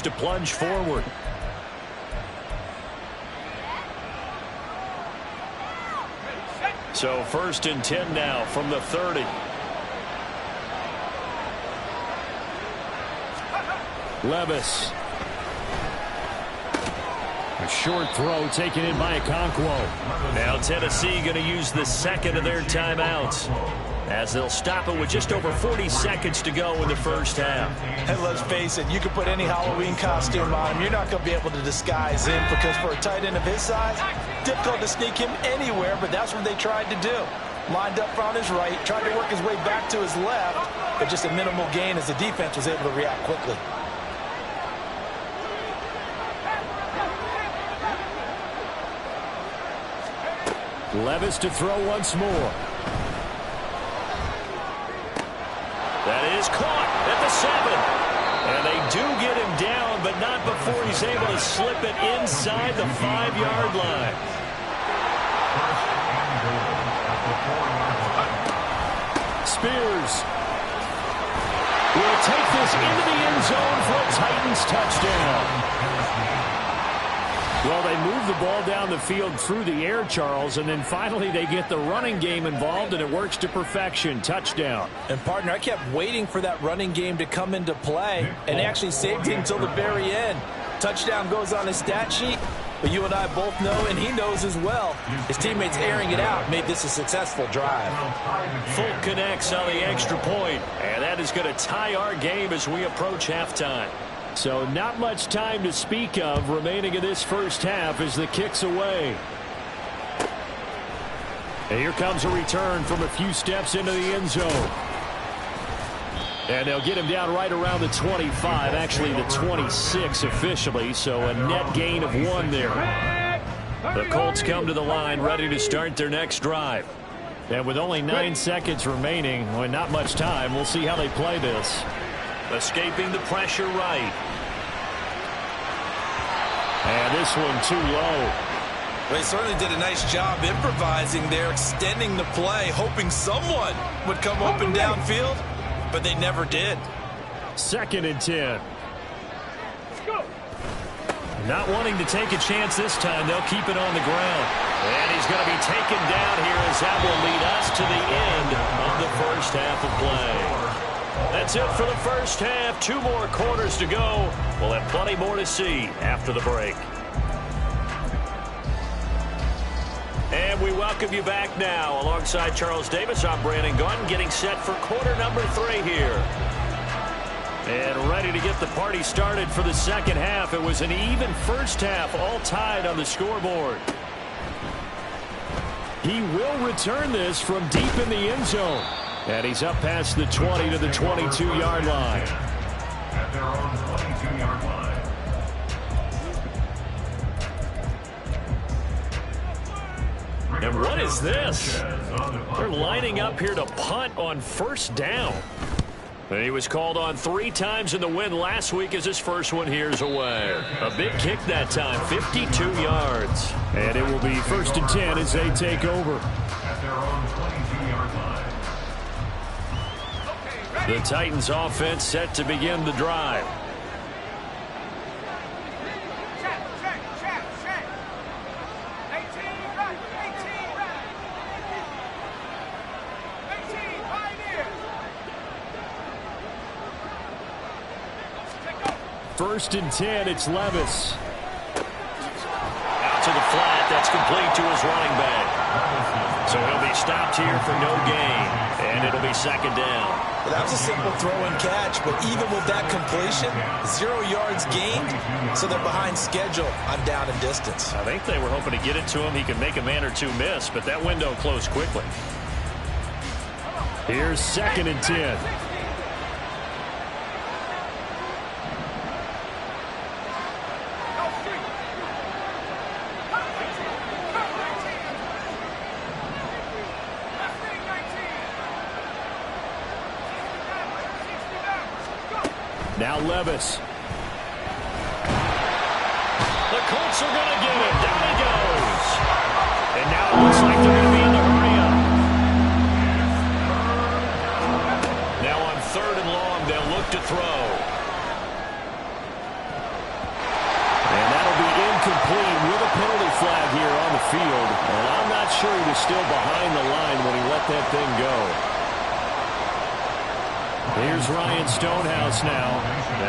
to plunge forward. So 1st and 10 now from the 30. Levis. A short throw taken in by Okonkwo. Now Tennessee going to use the second of their timeouts, as they'll stop it with just over 40 seconds to go in the first half. And let's face it, you can put any Halloween costume on him. You're not going to be able to disguise him, because for a tight end of his size, difficult to sneak him anywhere, but that's what they tried to do. Lined up on his right, tried to work his way back to his left, but just a minimal gain as the defense was able to react quickly. Levis to throw once more. That is caught at the 7. And they do get him down, but not before he's able to slip it inside the 5-yard line. Spears will take this into the end zone for a Titans touchdown. Well, they move the ball down the field through the air, Charles, and then finally they get the running game involved, and it works to perfection. Touchdown. And, partner, I kept waiting for that running game to come into play, and actually saved it until the very end. Touchdown goes on his stat sheet, but you and I both know, and he knows as well, his teammates airing it out made this a successful drive. Fulk connects on the extra point, and that is going to tie our game as we approach halftime. So not much time to speak of remaining in this first half as the kick's away. And here comes a return from a few steps into the end zone. And they'll get him down right around the 25, actually the 26 officially, so a net gain of 1 there. The Colts come to the line ready to start their next drive. And with only 9 seconds remaining, well, not much time, we'll see how they play this. Escaping the pressure right. And this one too low. Well, they certainly did a nice job improvising there, extending the play, hoping someone would come open downfield, but they never did. 2nd and 10. Not wanting to take a chance this time, they'll keep it on the ground. And he's going to be taken down here, as that will lead us to the end of the first half of play. That's it for the first half. 2 more quarters to go. We'll have plenty more to see after the break. And we welcome you back now. Alongside Charles Davis, I'm Brandon Gunn, getting set for quarter number 3 here. And ready to get the party started for the second half. It was an even first half, all tied on the scoreboard. He will return this from deep in the end zone. And he's up past the 20 to the 22-yard line. At their own 22-yard line. And what is this? They're lining up here to punt on first down. And he was called on 3 times in the win last week, as his first one here's away. A big kick that time, 52 yards. And it will be 1st and 10 as they take over. At their own 22-yard line. The Titans offense set to begin the drive. First and 10, it's Levis. Out to the flat, that's complete to his running back. So he'll be stopped here for no gain, and it'll be 2nd down. Well, that was a simple throw and catch, but even with that completion, 0 yards gained, so they're behind schedule on down and distance. I think they were hoping to get it to him. He could make a man or 2 miss, but that window closed quickly. Here's 2nd and 10. Now Levis. The Colts are going to get it. Down he goes. And now it looks like they're going to be in the hurry up. Now on 3rd and long, they'll look to throw. midfield, and I'm not sure he was still behind the line when he let that thing go. Here's Ryan Stonehouse now,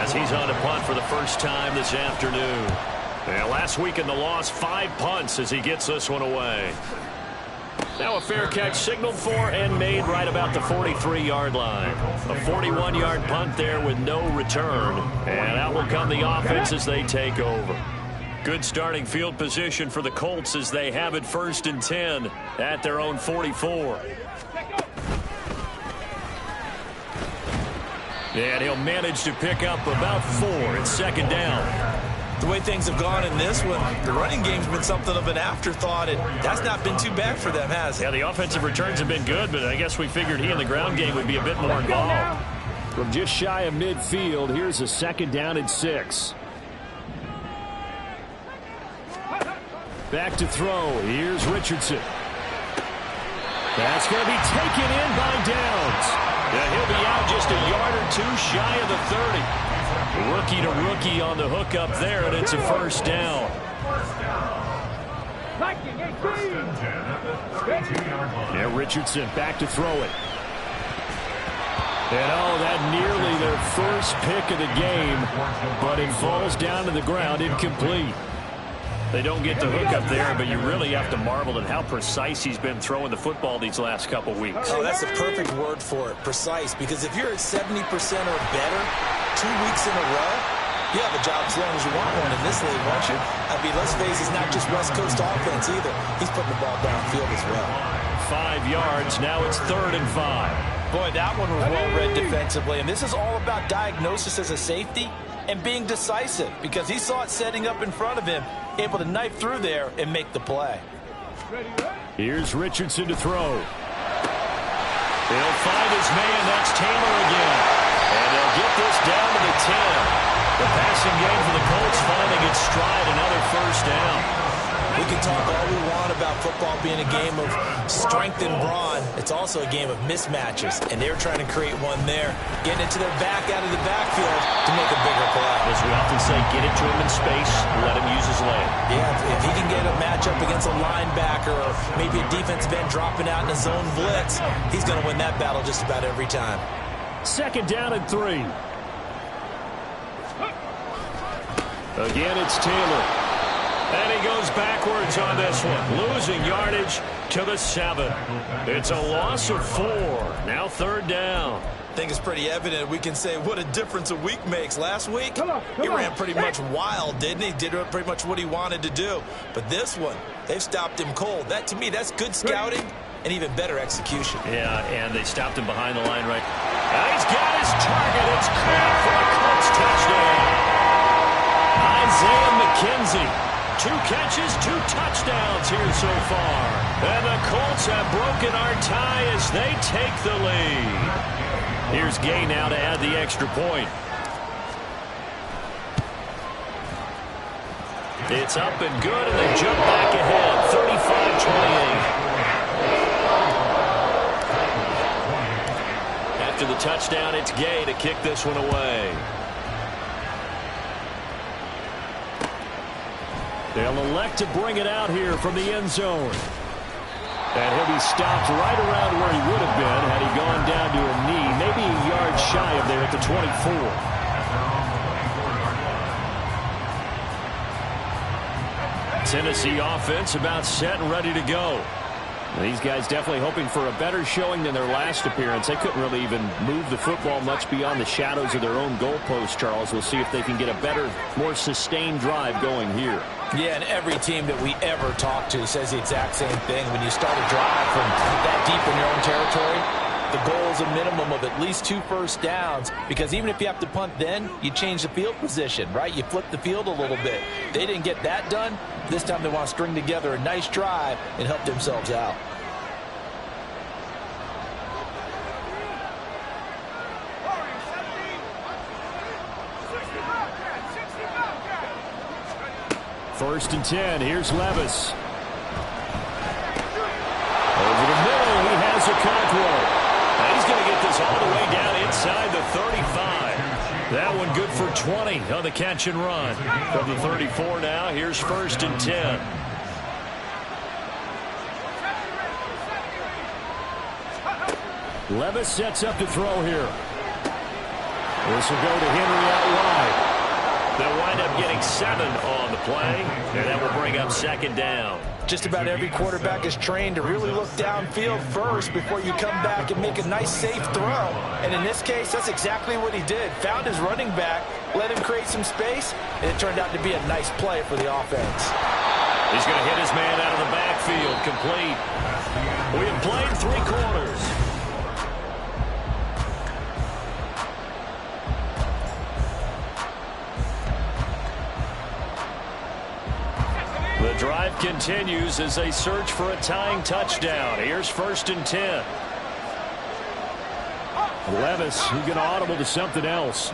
as he's on to punt for the first time this afternoon. And last week in the loss, 5 punts as he gets this one away. Now a fair catch signaled for and made right about the 43-yard line. A 41-yard punt there with no return. And out will come the offense as they take over. Good starting field position for the Colts as they have it 1st and 10 at their own 44. And he'll manage to pick up about 4. It's 2nd down. The way things have gone in this one, the running game's been something of an afterthought, and that's not been too bad for them, has it? Yeah, the offensive returns have been good, but I guess we figured he in the ground game would be a bit more involved. From just shy of midfield, here's a 2nd down and 6. Back to throw. Here's Richardson. That's going to be taken in by Downs. Yeah, he'll be out just a yard or 2 shy of the 30. Rookie to rookie on the hook up there, and it's a 1st down. Yeah, Richardson back to throw it. And oh, that nearly their first pick of the game, but it falls down to the ground incomplete. They don't get the hook up there, but you really have to marvel at how precise he's been throwing the football these last couple weeks. Oh, that's a perfect word for it, precise, because if you're at 70% or better 2 weeks in a row, you have a job as long as you want one in this league, won't you? I mean, let's face it, it's not just West Coast offense either. He's putting the ball downfield as well. 5 yards, now it's 3rd and 5. Boy, that one was well read defensively, and this is all about diagnosis as a safety and being decisive, because he saw it setting up in front of him, able to knife through there and make the play. Here's Richardson to throw. They'll find his man. That's Taylor again. And they'll get this down to the 10. The passing game for the Colts finding its stride, another 1st down. We can talk all we want about football being a game of strength and brawn. It's also a game of mismatches, and they're trying to create one there, getting it to their back out of the backfield to make a bigger play. As we often say, get it to him in space, let him use his leg. Yeah, if he can get a matchup against a linebacker or maybe a defensive end dropping out in a zone blitz, he's going to win that battle just about every time. 2nd down and 3. Again, it's Taylor. And he goes backwards on this one, losing yardage to the 7. It's a loss of 4. Now 3rd down. I think it's pretty evident. We can say what a difference a week makes. Last week, he ran pretty much wild, didn't he? Did pretty much what he wanted to do. But this one, they've stopped him cold. That, to me, that's good scouting and even better execution. Yeah, and they stopped him behind the line right. And he's got his target. It's caught for a Colts touchdown. Isaiah McKenzie. 2 catches, 2 touchdowns here so far. And the Colts have broken our tie as they take the lead. Here's Gay now to add the extra point. It's up and good, and they jump back ahead, 35-28. After the touchdown, it's Gay to kick this one away. They'll elect to bring it out here from the end zone. And he'll be stopped right around where he would have been had he gone down to a knee, maybe a yard shy of there at the 24. Tennessee offense about set and ready to go. These guys definitely hoping for a better showing than their last appearance. They couldn't really even move the football much beyond the shadows of their own goalpost, Charles. We'll see if they can get a better, more sustained drive going here. Yeah, and every team that we ever talk to says the exact same thing. When you start a drive from that deep in your own territory, the goal is a minimum of at least 2 first downs, because even if you have to punt then, you change the field position, right? You flip the field a little bit. They didn't get that done. This time they want to string together a nice drive and help themselves out. First and 10. Here's Levis. Over the middle, he has a control. And he's going to get this all the way down inside the 35. That one good for 20 on the catch and run. From the 34 now, here's 1st and 10. Levis sets up to throw here. This will go to Henry out wide. They'll wind up getting 7 on the play, and that will bring up 2nd down. Just about every quarterback is trained to really look downfield first before you come back and make a nice, safe throw. And in this case, that's exactly what he did. Found his running back, let him create some space, and it turned out to be a nice play for the offense. He's going to hit his man out of the backfield, complete. We have played 3 quarters. The drive continues as they search for a tying touchdown. Here's 1st and 10. Levis, who's going to audible to something else.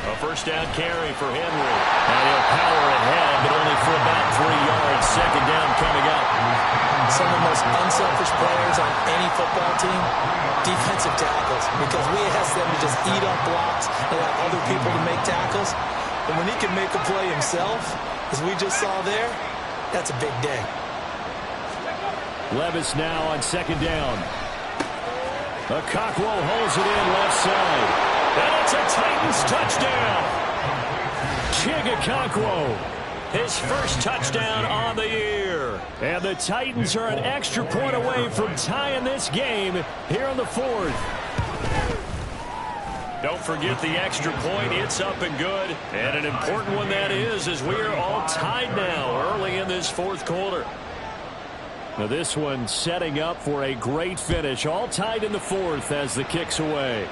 A 1st down carry for Henry. And he'll power ahead, but only for about 3 yards. 2nd down coming up. Some of the most unselfish players on any football team, defensive tackles, because we ask them to just eat up blocks and allow other people to make tackles. And when he can make a play himself, as we just saw there, that's a big day. Levis now on 2nd down. Okakwo holds it in left side. And it's a Titans touchdown. Okakwo, his 1st touchdown on the year. And the Titans are an extra point away from tying this game here in the 4th. Don't forget the extra point. It's up and good. And an important one that is, as we are all tied now early in this 4th quarter. Now this one setting up for a great finish. All tied in the 4th as the kick's away.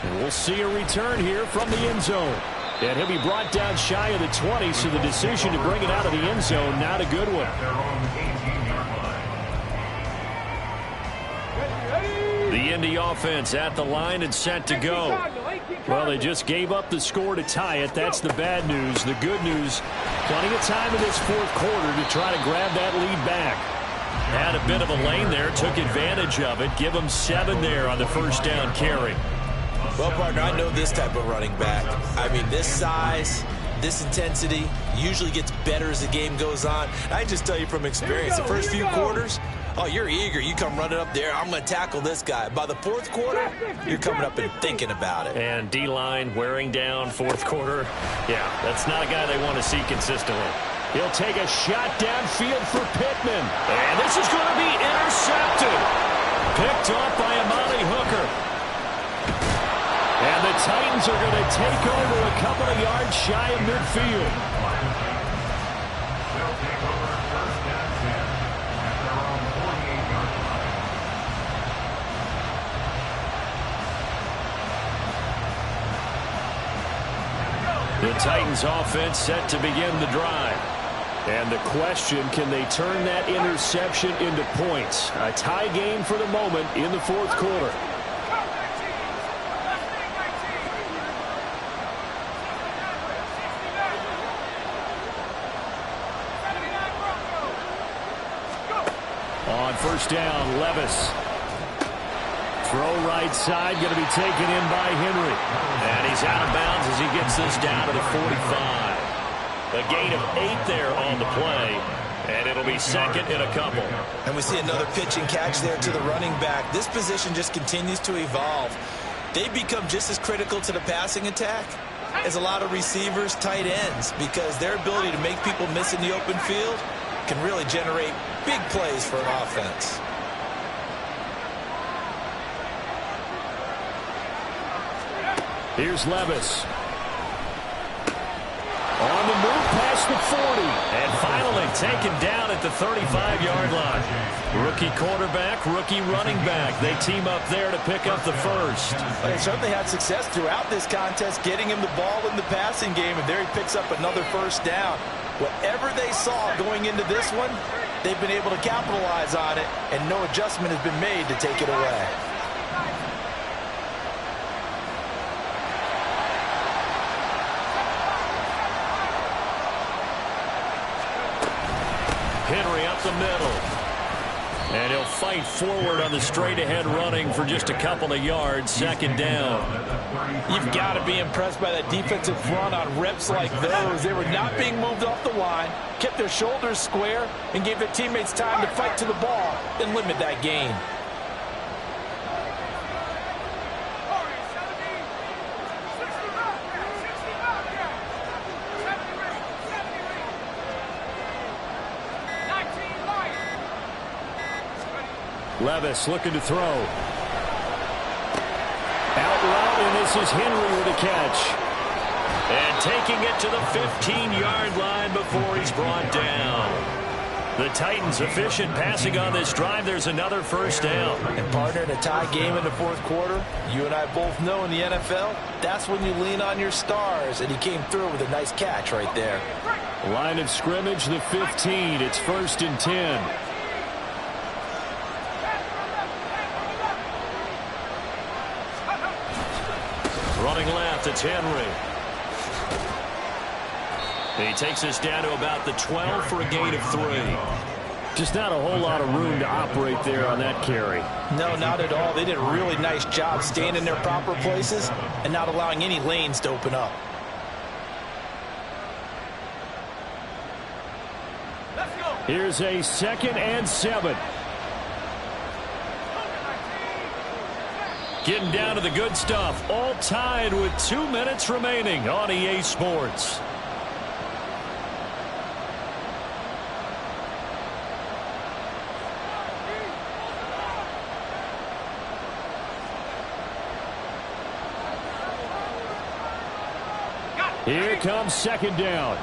And we'll see a return here from the end zone. And he'll be brought down shy of the 20, so the decision to bring it out of the end zone, not a good one. The Indy offense at the line and set to go. Well, they just gave up the score to tie it. That's the bad news. The good news, plenty of time in this 4th quarter to try to grab that lead back. Had a bit of a lane there, took advantage of it. Give them 7 there on the 1st down carry. Well, partner, I know this type of running back. I mean, this size, this intensity usually gets better as the game goes on. I can just tell you from experience, the first few quarters, oh, you're eager. You come running up there, I'm going to tackle this guy. By the 4th quarter, you're coming up and thinking about it. And D-line wearing down 4th quarter. Yeah, that's not a guy they want to see consistently. He'll take a shot downfield for Pittman. And this is going to be intercepted. Picked off by Amani Hooker. And the Titans are going to take over a couple of yards shy of midfield. The Titans offense set to begin the drive. And the question, can they turn that interception into points? A tie game for the moment in the 4th quarter. On 1st down, Levis. Throw right side, going to be taken in by Henry. And he's out of bounds as he gets this down to the 45. A gain of 8 there on the play. And it'll be 2nd and a couple. And we see another pitch and catch there to the running back. This position just continues to evolve. They become just as critical to the passing attack as a lot of receivers, tight ends, because their ability to make people miss in the open field can really generate big plays for an offense. Here's Levis. On the move past the 40. And finally taken down at the 35-yard line. Rookie quarterback, rookie running back. They team up there to pick up the 1st. They certainly had success throughout this contest getting him the ball in the passing game, and there he picks up another 1st down. Whatever they saw going into this one, they've been able to capitalize on it, and no adjustment has been made to take it away. Henry up the middle. And he'll fight forward on the straight-ahead running for just a couple of yards. Second down. You've got to be impressed by that defensive front on reps like those. They were not being moved off the line, kept their shoulders square, and gave their teammates time to fight to the ball and limit that gain. Levis looking to throw. Out route, and this is Henry with a catch. And taking it to the 15-yard line before he's brought down. The Titans efficient passing on this drive. There's another first down. And partner, in a tie game in the fourth quarter, you and I both know in the NFL, that's when you lean on your stars. And he came through with a nice catch right there. Line of scrimmage, the 15. It's 1st and 10. Running left, it's Henry. He takes us down to about the 12 for a gain of 3. Just not a whole lot of room to operate there on that carry. No, not at all. They did a really nice job staying in their proper places and not allowing any lanes to open up. Here's a 2nd and 7. Getting down to the good stuff. All tied with 2 minutes remaining on EA Sports. Here comes 2nd down.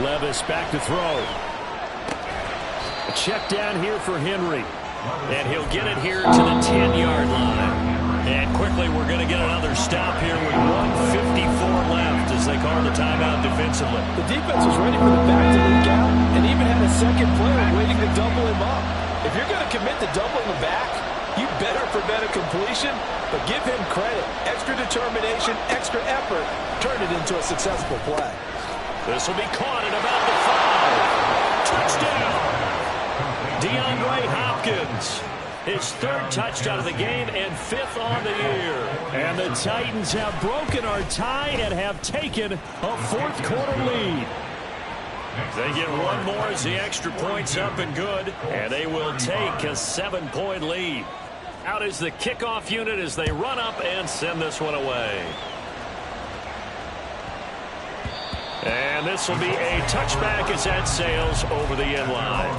Levis back to throw. A check down here for Henry. And he'll get it here to the 10-yard line. And quickly we're going to get another stop here with 1:54 left as they call the timeout defensively. The defense was ready for the back to leak out and even had a second player waiting to double him up. If you're going to commit to doubling the back, you better prevent a completion, but give him credit. Extra determination, extra effort, turn it into a successful play. This will be caught at about the 5. Touchdown! DeAndre Hopkins. His 3rd touchdown of the game and 5th on the year. And the Titans have broken our tie and have taken a 4th quarter lead. They get one more as the extra point's up and good. And they will take a 7-point lead. Out is the kickoff unit as they run up and send this one away. And this will be a touchback as that sails over the end line.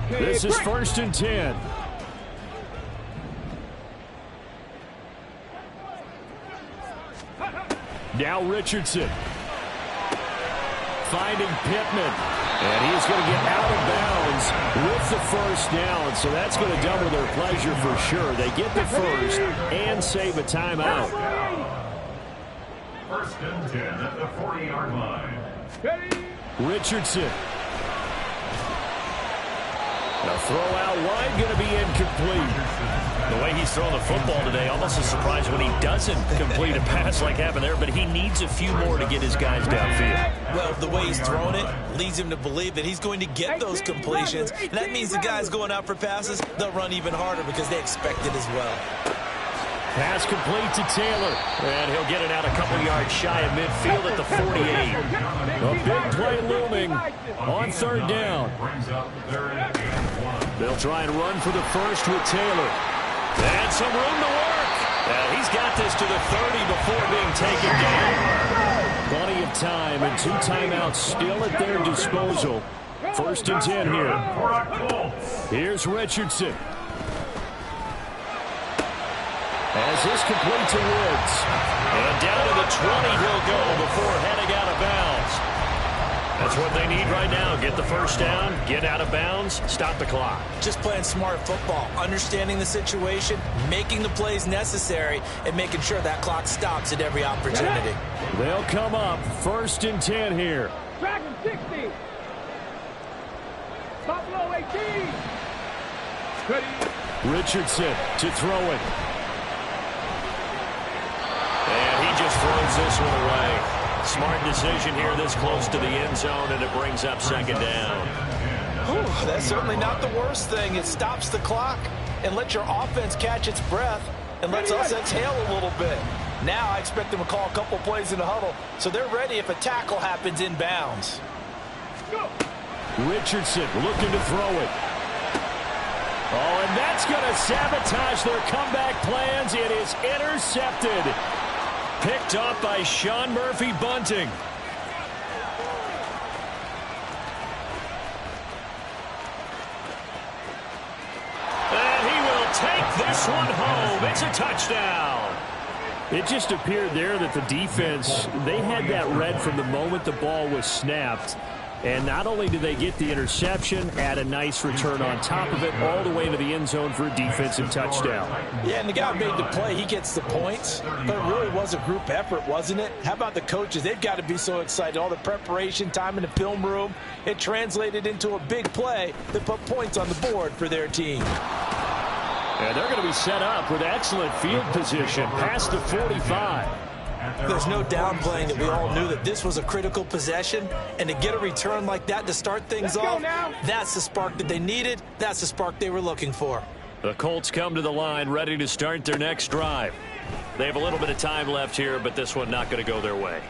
This is 1st and 10. Now Richardson. Finding Pittman. And he's going to get out of bounds with the first down. So that's going to double their pleasure for sure. They get the first and save a timeout. 1st and 10 at the 40-yard line. Richardson. A throw out wide going to be incomplete. The way he's throwing the football today, almost a surprise when he doesn't complete a pass like happened there, but he needs a few more to get his guys downfield. Well, the way he's throwing it leads him to believe that he's going to get those completions. And that means the guys going out for passes, they'll run even harder because they expect it as well. Pass complete to Taylor. And he'll get it out a couple yards shy of midfield at the 48. A big play looming on 3rd down. They'll try and run for the first with Taylor. And some room to work. He's got this to the 30 before being taken down. Plenty of time and 2 timeouts still at their disposal. 1st and 10 here. Here's Richardson. As this complete to Woods. And down to the 20 he'll go before heading out of bounds. That's what they need right now. Get the first down, get out of bounds, stop the clock. Just playing smart football, understanding the situation, making the plays necessary, and making sure that clock stops at every opportunity. They'll come up 1st and 10 here. Dragon 60. Buffalo 18. Ready. Richardson to throw it. And he just throws this one away. Smart decision here this close to the end zone, and it brings up 2nd down. Whew, that's certainly not the worst thing. It stops the clock and lets your offense catch its breath and lets us exhale a little bit. Now I expect them to call a couple plays in the huddle, so they're ready if a tackle happens in bounds. Richardson looking to throw it. Oh, and that's going to sabotage their comeback plans. It is intercepted. Picked up by Sean Murphy-Bunting. And he will take this one home. It's a touchdown. It just appeared there that the defense, they had that read from the moment the ball was snapped. And not only did they get the interception, add a nice return on top of it, all the way to the end zone for a defensive touchdown. Yeah, and the guy who made the play, he gets the points. But it really was a group effort, wasn't it? How about the coaches? They've got to be so excited. All the preparation time in the film room, it translated into a big play that put points on the board for their team. And they're going to be set up with excellent field position past the 45. There's no downplaying that we all knew that this was a critical possession, and to get a return like that to start things off, that's the spark that they needed. That's the spark they were looking for. The Colts come to the line ready to start their next drive. They have a little bit of time left here, but this one not going to go their way.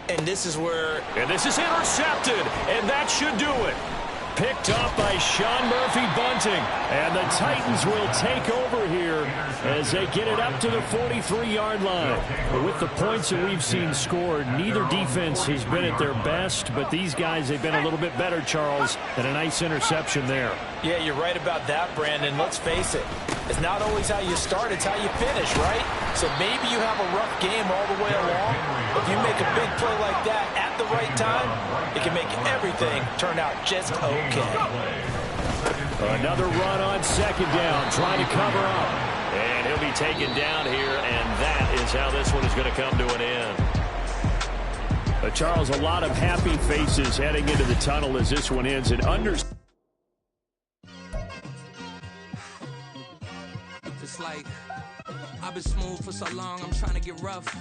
And this is where... And this is intercepted, and that should do it. Picked up by Sean Murphy-Bunting. And the Titans will take over here as they get it up to the 43-yard line. But with the points that we've seen scored, neither defense has been at their best, but these guys have been a little bit better, Charles, and a nice interception there. Yeah, you're right about that, Brandon. Let's face it. It's not always how you start, it's how you finish, right? So maybe you have a rough game all the way along. If you make a big play like that at the right time, it can make everything turn out just okay. Another run on 2nd down, trying to cover up. And he'll be taken down here, and that is how this one is going to come to an end. Charles, a lot of happy faces heading into the tunnel as this one ends. And It's like I've been smooth for so long, I'm trying to get rough.